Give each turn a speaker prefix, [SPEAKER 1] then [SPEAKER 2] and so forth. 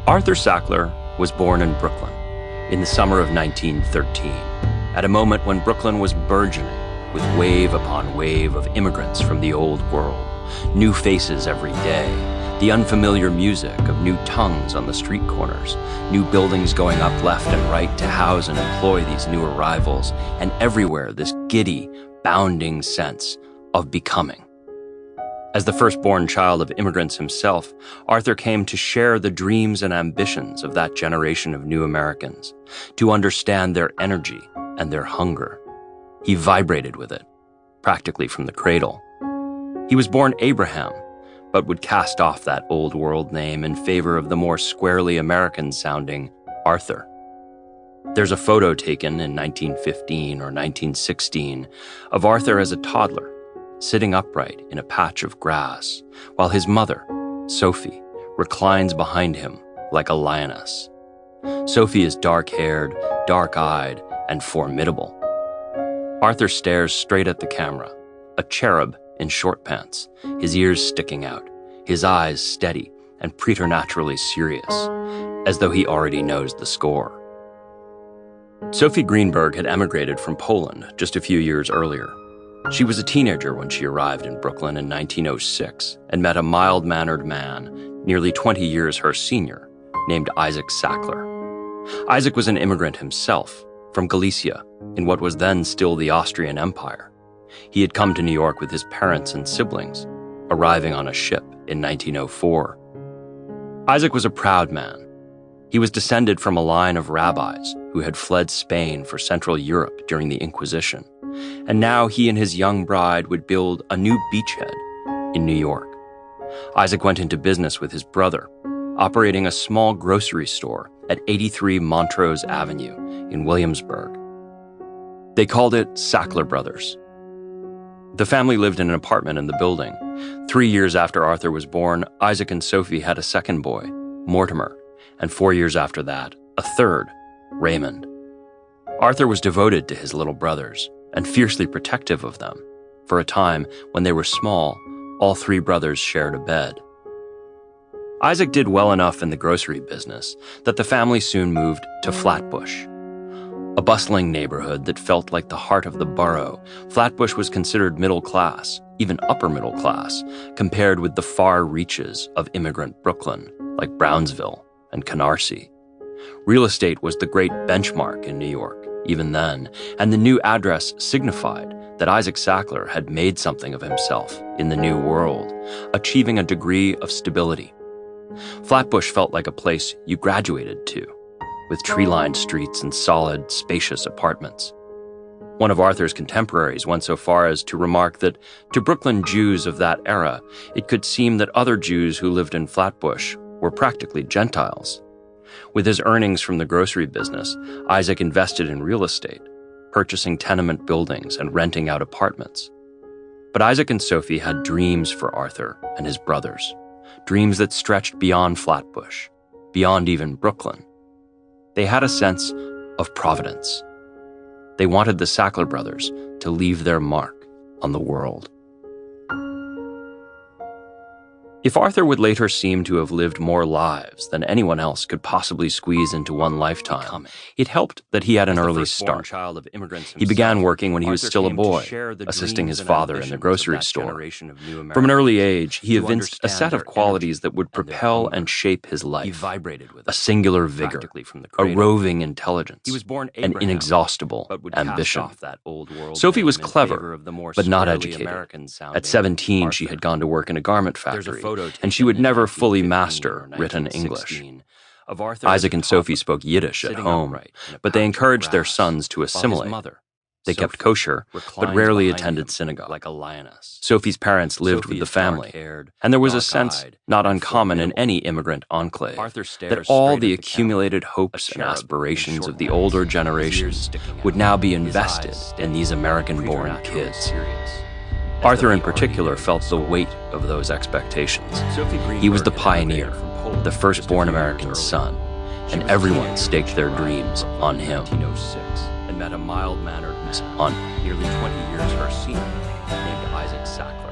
[SPEAKER 1] Arthur Sackler was born in Brooklyn in the summer of 1913, at a moment when Brooklyn was burgeoning with wave upon wave of immigrants from the old world, new faces every day, the unfamiliar music of new tongues on the street corners, new buildings going up left and right to house and employ these new arrivals, and everywhere this giddy, bounding sense of becoming. As the firstborn child of immigrants himself, Arthur came to share the dreams and ambitions of that generation of new Americans, to understand their energy and their hunger. He vibrated with it, practically from the cradle. He was born Abraham, but would cast off that old world name in favor of the more squarely American-sounding Arthur. There's a photo taken in 1915 or 1916 of Arthur as a toddler, sitting upright in a patch of grass, while his mother, Sophie, reclines behind him like a lioness. Sophie is dark-haired, dark-eyed, and formidable. Arthur stares straight at the camera, a cherub in short pants, his ears sticking out, his eyes steady and preternaturally serious, as though he already knows the score. Sophie Greenberg had emigrated from Poland just a few years earlier. She was a teenager when she arrived in Brooklyn in 1906 and met a mild-mannered man, nearly 20 years her senior, named Isaac Sackler. Isaac was an immigrant himself, from Galicia, in what was then still the Austrian Empire. He had come to New York with his parents and siblings, arriving on a ship in 1904. Isaac was a proud man. He was descended from a line of rabbis who had fled Spain for Central Europe during the Inquisition, and now he and his young bride would build a new beachhead in New York. Isaac went into business with his brother, operating a small grocery store at 83 Montrose Avenue in Williamsburg. They called it Sackler Brothers. The family lived in an apartment in the building. 3 years after Arthur was born, Isaac and Sophie had a second boy, Mortimer, and 4 years after that, a third, Raymond. Arthur was devoted to his little brothers and fiercely protective of them. For a time, when they were small, all three brothers shared a bed. Isaac did well enough in the grocery business that the family soon moved to Flatbush. A bustling neighborhood that felt like the heart of the borough, Flatbush was considered middle class, even upper middle class, compared with the far reaches of immigrant Brooklyn, like Brownsville and Canarsie. Real estate was the great benchmark in New York, even then, and the new address signified that Isaac Sackler had made something of himself in the new world, achieving a degree of stability. Flatbush felt like a place you graduated to, with tree-lined streets and solid, spacious apartments. One of Arthur's contemporaries went so far as to remark that to Brooklyn Jews of that era, it could seem that other Jews who lived in Flatbush were practically Gentiles. With his earnings from the grocery business, Isaac invested in real estate, purchasing tenement buildings and renting out apartments. But Isaac and Sophie had dreams for Arthur and his brothers, dreams that stretched beyond Flatbush, beyond even Brooklyn. They had a sense of providence. They wanted the Sackler brothers to leave their mark on the world. If Arthur would later seem to have lived more lives than anyone else could possibly squeeze into one lifetime, it helped that he had an early start. He began working when he was still a boy, assisting his father in the grocery store. From an early age, he evinced a set of qualities that would propel and shape his life: a singular vigor, a roving intelligence, an inexhaustible ambition. Sophie was clever, but not educated. At 17, she had gone to work in a garment factory, and she would never fully master written English. Isaac and Sophie spoke Yiddish at home, but they encouraged their sons to assimilate. They kept kosher, but rarely attended synagogue. Sophie's parents lived with the family, and there was a sense, not uncommon in any immigrant enclave, that all the accumulated hopes and aspirations of the older generations would now be invested in these American-born kids. Arthur in particular felt the weight of those expectations. He was the pioneer, the firstborn American son, and everyone staked their dreams on him. And met a mild-mannered man on nearly 20 years her senior, named Isaac Sackler.